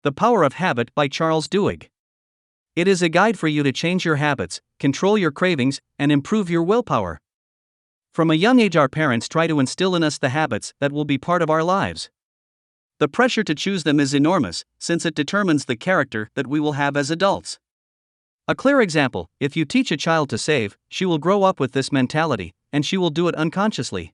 The Power of Habit by Charles Duhigg. It is a guide for you to change your habits, control your cravings, and improve your willpower. From a young age, our parents try to instill in us the habits that will be part of our lives. The pressure to choose them is enormous, since it determines the character that we will have as adults. A clear example: if you teach a child to save, she will grow up with this mentality, and she will do it unconsciously.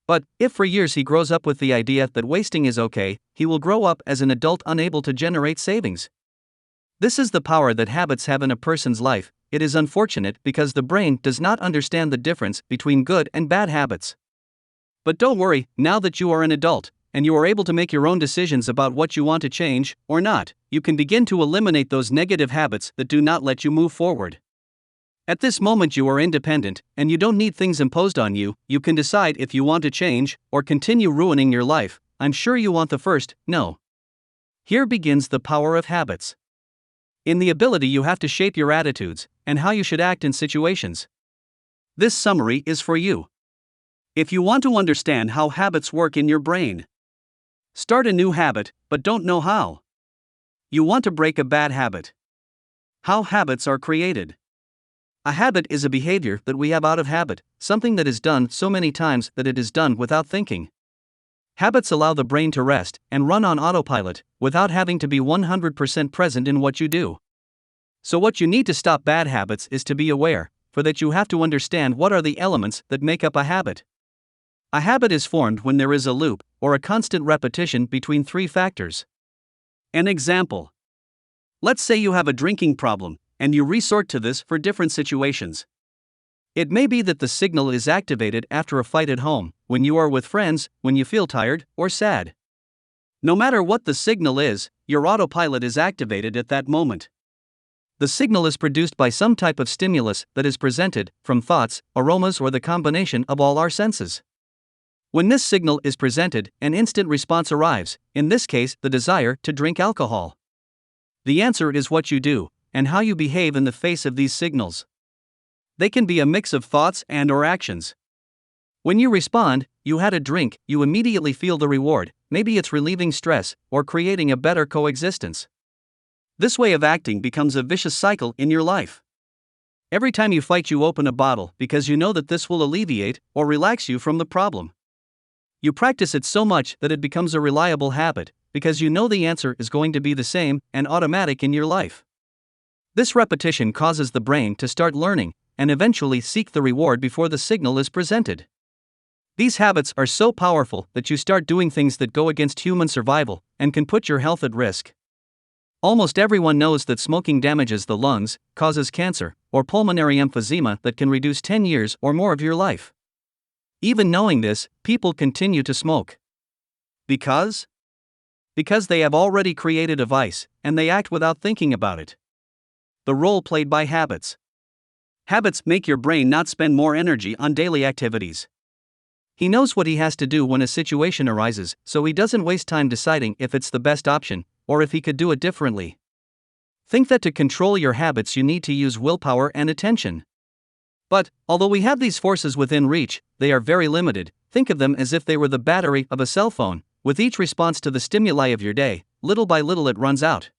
But if for years he grows up with the idea that wasting is okay, he will grow up as an adult unable to generate savings. This is the power that habits have in a person's life. It is unfortunate because the brain does not understand the difference between good and bad habits. But don't worry, now that you are an adult, and you are able to make your own decisions about what you want to change or not, you can begin to eliminate those negative habits that do not let you move forward. At this moment, you are independent, and you don't need things imposed on you. You can decide if you want to change or continue ruining your life. I'm sure you want the first, no. Here begins the power of habits. In the ability you have to shape your attitudes and how you should act in situations. This summary is for you. If you want to understand how habits work in your brain, start a new habit but don't know how. You want to break a bad habit. How habits are created. A habit is a behavior that we have out of habit, something that is done so many times that it is done without thinking. Habits allow the brain to rest and run on autopilot without having to be 100% present in what you do. So what you need to stop bad habits is to be aware, for that you have to understand what are the elements that make up a habit. A habit is formed when there is a loop or a constant repetition between three factors. An example. Let's say you have a drinking problem, and you resort to this for different situations. It may be that the signal is activated after a fight at home, when you are with friends, when you feel tired or sad. No matter what the signal is, your autopilot is activated at that moment. The signal is produced by some type of stimulus that is presented from thoughts, aromas, or the combination of all our senses. When this signal is presented, an instant response arrives, in this case, the desire to drink alcohol. The answer is what you do and how you behave in the face of these signals. They can be a mix of thoughts and/or actions. When you respond, you had a drink, you immediately feel the reward. Maybe it's relieving stress or creating a better coexistence. This way of acting becomes a vicious cycle in your life. Every time you fight, you open a bottle because you know that this will alleviate or relax you from the problem. You practice it so much that it becomes a reliable habit because you know the answer is going to be the same and automatic in your life. This repetition causes the brain to start learning and eventually seek the reward before the signal is presented. These habits are so powerful that you start doing things that go against human survival and can put your health at risk. Almost everyone knows that smoking damages the lungs, causes cancer, or pulmonary emphysema that can reduce 10 years or more of your life. Even knowing this, people continue to smoke. Because they have already created a vice, and they act without thinking about it. The role played by habits. Habits make your brain not spend more energy on daily activities. He knows what he has to do when a situation arises, so he doesn't waste time deciding if it's the best option, or if he could do it differently. Think that to control your habits you need to use willpower and attention. But, although we have these forces within reach, they are very limited. Think of them as if they were the battery of a cell phone. With each response to the stimuli of your day, little by little it runs out.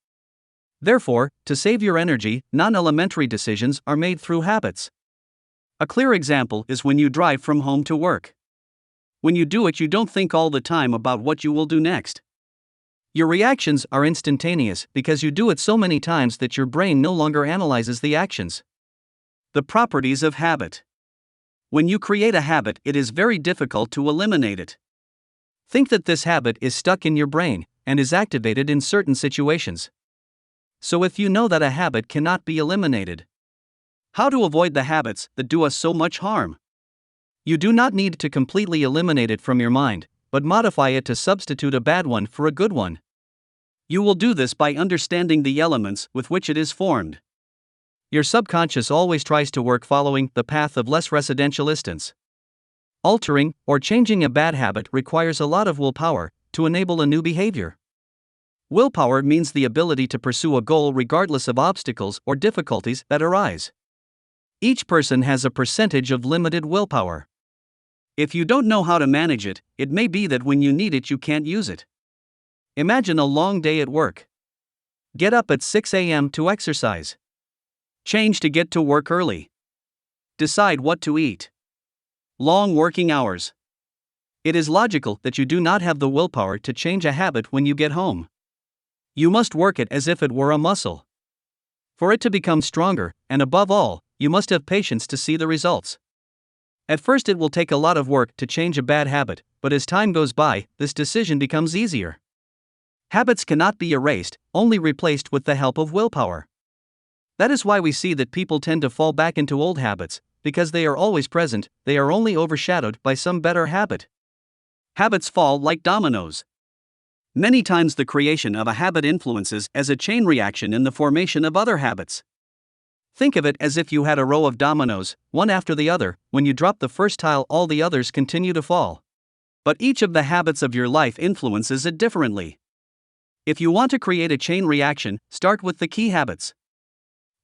Therefore, to save your energy, non-elementary decisions are made through habits. A clear example is when you drive from home to work. When you do it, you don't think all the time about what you will do next. Your reactions are instantaneous because you do it so many times that your brain no longer analyzes the actions. The properties of habit. When you create a habit, it is very difficult to eliminate it. Think that this habit is stuck in your brain and is activated in certain situations. So if you know that a habit cannot be eliminated, how to avoid the habits that do us so much harm? You do not need to completely eliminate it from your mind, but modify it to substitute a bad one for a good one. You will do this by understanding the elements with which it is formed. Your subconscious always tries to work following the path of less resistance. Altering or changing a bad habit requires a lot of willpower to enable a new behavior. Willpower means the ability to pursue a goal regardless of obstacles or difficulties that arise. Each person has a percentage of limited willpower. If you don't know how to manage it, it may be that when you need it you can't use it. Imagine a long day at work. Get up at 6 a.m. to exercise. Change to get to work early. Decide what to eat. Long working hours. It is logical that you do not have the willpower to change a habit when you get home. You must work it as if it were a muscle. For it to become stronger, and above all, you must have patience to see the results. At first, it will take a lot of work to change a bad habit, but as time goes by, this decision becomes easier. Habits cannot be erased, only replaced with the help of willpower. That is why we see that people tend to fall back into old habits, because they are always present, they are only overshadowed by some better habit. Habits fall like dominoes. Many times the creation of a habit influences as a chain reaction in the formation of other habits. Think of it as if you had a row of dominoes, one after the other. When you drop the first tile, all the others continue to fall. But each of the habits of your life influences it differently. If you want to create a chain reaction, start with the key habits.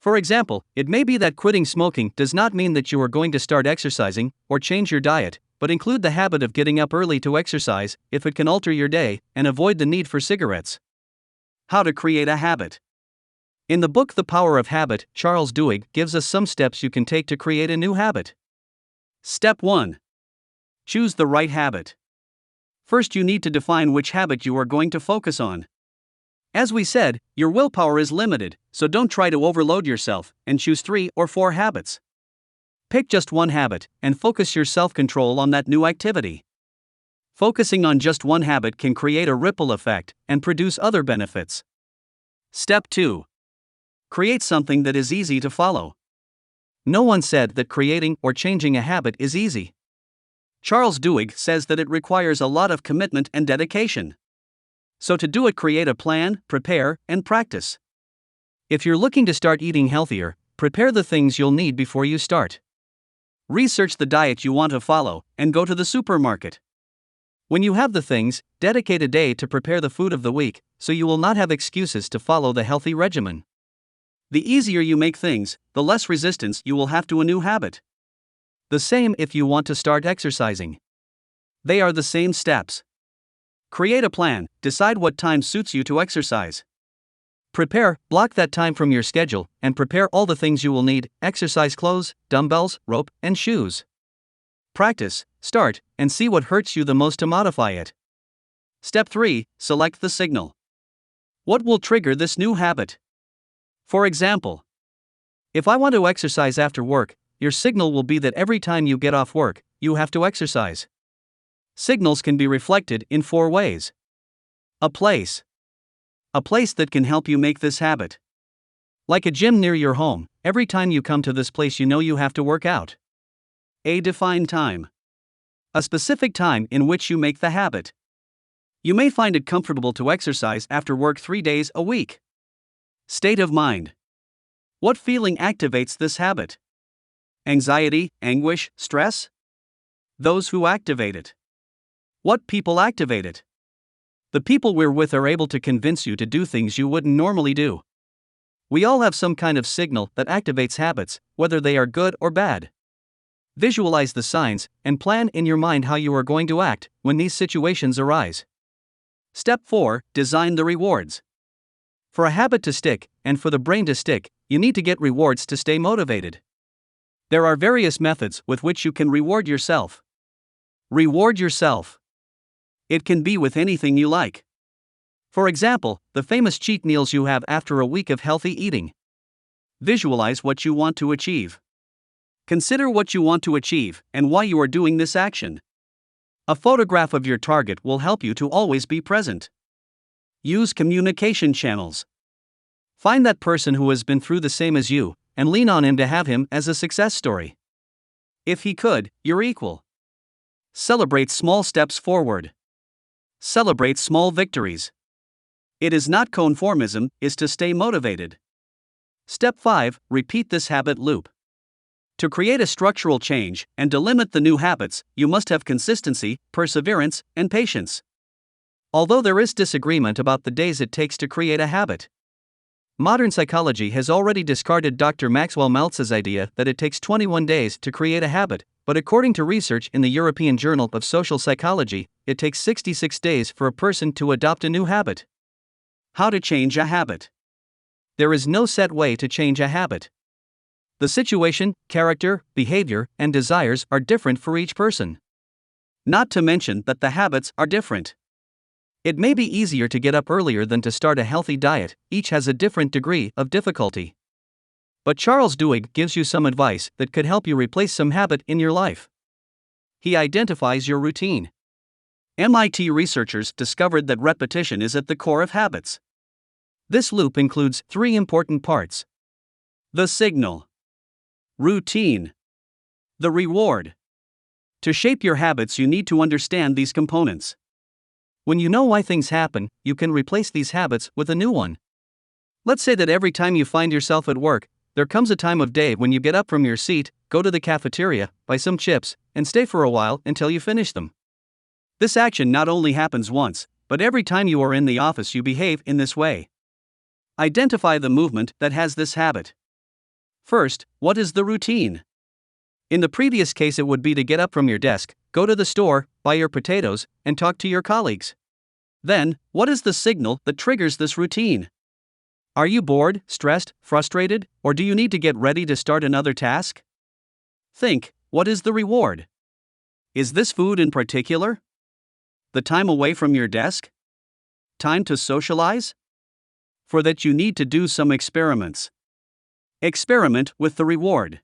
For example, it may be that quitting smoking does not mean that you are going to start exercising or change your diet, but include the habit of getting up early to exercise, if it can alter your day, and avoid the need for cigarettes. How to create a habit. In the book The Power of Habit, Charles Duhigg gives us some steps you can take to create a new habit. Step 1. Choose the right habit. First, you need to define which habit you are going to focus on. As we said, your willpower is limited, so don't try to overload yourself and choose 3 or 4 habits. Pick just one habit and focus your self-control on that new activity. Focusing on just one habit can create a ripple effect and produce other benefits. Step 2. Create something that is easy to follow. No one said that creating or changing a habit is easy. Charles Duhigg says that it requires a lot of commitment and dedication. So to do it, create a plan, prepare, and practice. If you're looking to start eating healthier, prepare the things you'll need before you start. Research the diet you want to follow, and go to the supermarket. When you have the things, dedicate a day to prepare the food of the week, so you will not have excuses to follow the healthy regimen. The easier you make things, the less resistance you will have to a new habit. The same if you want to start exercising. They are the same steps. Create a plan, decide what time suits you to exercise. Prepare, block that time from your schedule, and prepare all the things you will need: exercise clothes, dumbbells, rope, and shoes. Practice, start, and see what hurts you the most to modify it. Step 3. Select the signal. What will trigger this new habit? For example, if I want to exercise after work, your signal will be that every time you get off work, you have to exercise. Signals can be reflected in 4 ways. A place. A place that can help you make this habit. Like a gym near your home, every time you come to this place you know you have to work out. A defined time. A specific time in which you make the habit. You may find it comfortable to exercise after work 3 days a week. State of mind. What feeling activates this habit? Anxiety, anguish, stress? Those who activate it. What people activate it? The people we're with are able to convince you to do things you wouldn't normally do. We all have some kind of signal that activates habits, whether they are good or bad. Visualize the signs and plan in your mind how you are going to act when these situations arise. Step 4. Design the rewards. For a habit to stick, and for the brain to stick, you need to get rewards to stay motivated. There are various methods with which you can reward yourself. Reward yourself. It can be with anything you like. For example, the famous cheat meals you have after a week of healthy eating. Visualize what you want to achieve. Consider what you want to achieve and why you are doing this action. A photograph of your target will help you to always be present. Use communication channels. Find that person who has been through the same as you, and lean on him to have him as a success story. If he could, you're equal. Celebrate small steps forward. Celebrate small victories. It is not conformism, is to stay motivated. Step 5. Repeat this habit loop. To create a structural change and to limit the new habits, you must have consistency, perseverance, and patience. Although there is disagreement about the days it takes to create a habit. Modern psychology has already discarded Dr. Maxwell Maltz's idea that it takes 21 days to create a habit, but according to research in the European Journal of Social Psychology, it takes 66 days for a person to adopt a new habit. How to change a habit. there is no set way to change a habit. The situation, character, behavior, and desires are different for each person. Not to mention that the habits are different. It may be easier to get up earlier than to start a healthy diet, each has a different degree of difficulty. But Charles Duhigg gives you some advice that could help you replace some habit in your life. He identifies your routine. MIT researchers discovered that repetition is at the core of habits. This loop includes 3 important parts: the signal, routine, the reward. To shape your habits, you need to understand these components. When you know why things happen, you can replace these habits with a new one. Let's say that every time you find yourself at work, there comes a time of day when you get up from your seat, go to the cafeteria, buy some chips, and stay for a while until you finish them. This action not only happens once, but every time you are in the office you behave in this way. Identify the movement that has this habit. First, what is the routine? In the previous case, it would be to get up from your desk, go to the store, buy your potatoes, and talk to your colleagues. Then, what is the signal that triggers this routine? Are you bored, stressed, frustrated, or do you need to get ready to start another task? Think, what is the reward? Is this food in particular? The time away from your desk? Time to socialize? For that, you need to do some experiments. Experiment with the reward.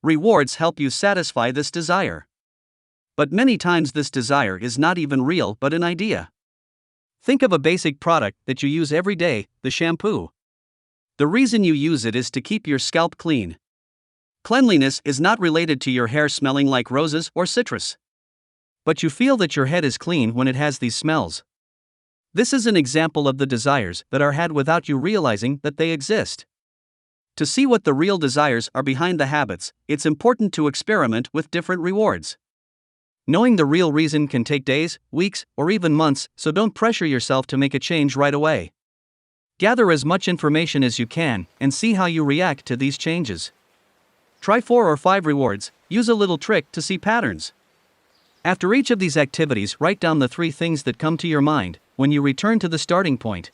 Rewards help you satisfy this desire. But many times this desire is not even real but an idea. Think of a basic product that you use every day, the shampoo. The reason you use it is to keep your scalp clean. Cleanliness is not related to your hair smelling like roses or citrus. But you feel that your head is clean when it has these smells. This is an example of the desires that are had without you realizing that they exist. To see what the real desires are behind the habits, it's important to experiment with different rewards. Knowing the real reason can take days, weeks, or even months, so don't pressure yourself to make a change right away. Gather as much information as you can and see how you react to these changes. Try 4 or 5 rewards, use a little trick to see patterns. After each of these activities, write down the 3 things that come to your mind when you return to the starting point.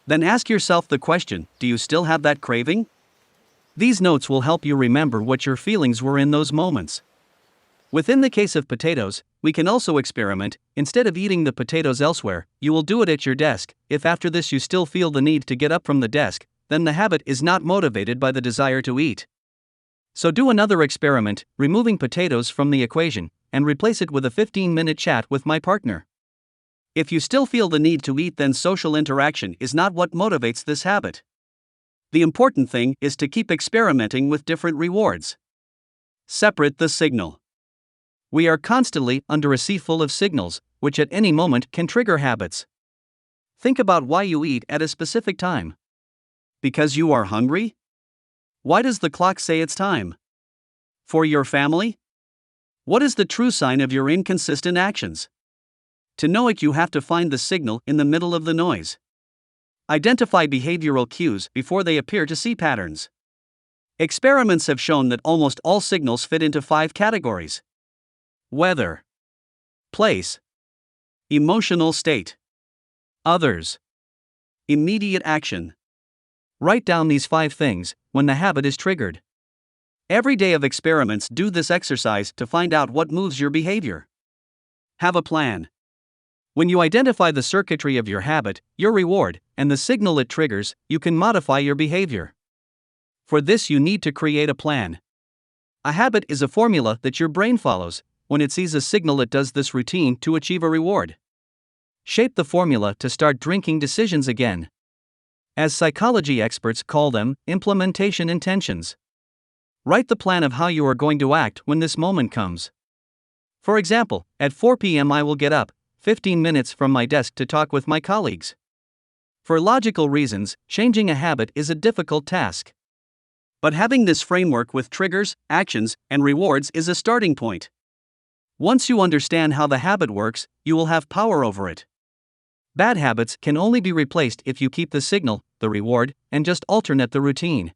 Then ask yourself the question, do you still have that craving? These notes will help you remember what your feelings were in those moments. Within the case of potatoes, we can also experiment. Instead of eating the potatoes elsewhere, you will do it at your desk. If after this you still feel the need to get up from the desk, then the habit is not motivated by the desire to eat. So do another experiment, removing potatoes from the equation, and replace it with a 15-minute chat with my partner. If you still feel the need to eat, then social interaction is not what motivates this habit. The important thing is to keep experimenting with different rewards. Separate the signal. We are constantly under a sea full of signals, which at any moment can trigger habits. Think about why you eat at a specific time. Because you are hungry? Why does the clock say it's time? For your family? What is the true sign of your inconsistent actions? To know it, you have to find the signal in the middle of the noise. Identify behavioral cues before they appear to see patterns. Experiments have shown that almost all signals fit into 5 categories: weather, place, emotional state, others, immediate action. Write down these 5 things when the habit is triggered. Every day of experiments, do this exercise to find out what moves your behavior. Have a plan. When you identify the circuitry of your habit, your reward, and the signal it triggers, you can modify your behavior. For this, you need to create a plan. A habit is a formula that your brain follows. When it sees a signal, it does this routine to achieve a reward. Shape the formula to start drinking decisions again. As psychology experts call them, implementation intentions. Write the plan of how you are going to act when this moment comes. For example, at 4 p.m. I will get up 15 minutes from my desk to talk with my colleagues. For logical reasons, changing a habit is a difficult task. But having this framework with triggers, actions, and rewards is a starting point. Once you understand how the habit works, you will have power over it. Bad habits can only be replaced if you keep the signal, the reward, and just alternate the routine.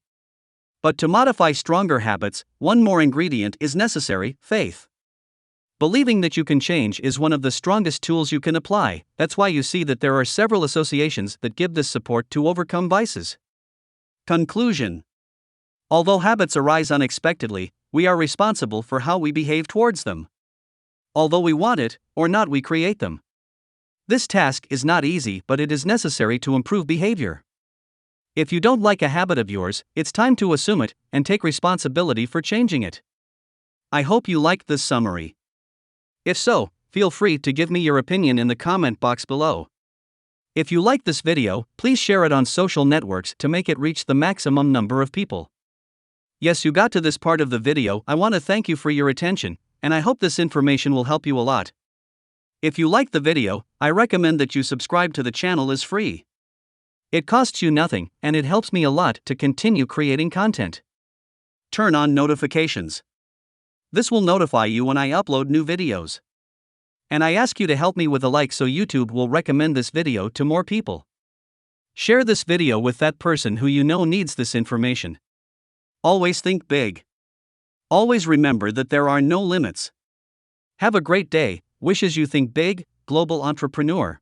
But to modify stronger habits, one more ingredient is necessary: faith. Believing that you can change is one of the strongest tools you can apply. That's why you see that there are several associations that give this support to overcome vices. Conclusion. Although habits arise unexpectedly, we are responsible for how we behave towards them. Although we want it or not, we create them. This task is not easy, but it is necessary to improve behavior. If you don't like a habit of yours, it's time to assume it and take responsibility for changing it. I hope you liked this summary. If so, feel free to give me your opinion in the comment box below. If you liked this video, please share it on social networks to make it reach the maximum number of people. Yes, you got to this part of the video. I want to thank you for your attention, and I hope this information will help you a lot. If you liked the video, I recommend that you subscribe to the channel. Is free. It costs you nothing, and it helps me a lot to continue creating content. Turn on notifications. This will notify you when I upload new videos. And I ask you to help me with a like so YouTube will recommend this video to more people. Share this video with that person who you know needs this information. Always think big. Always remember that there are no limits. Have a great day. Wishes you think big, global entrepreneur.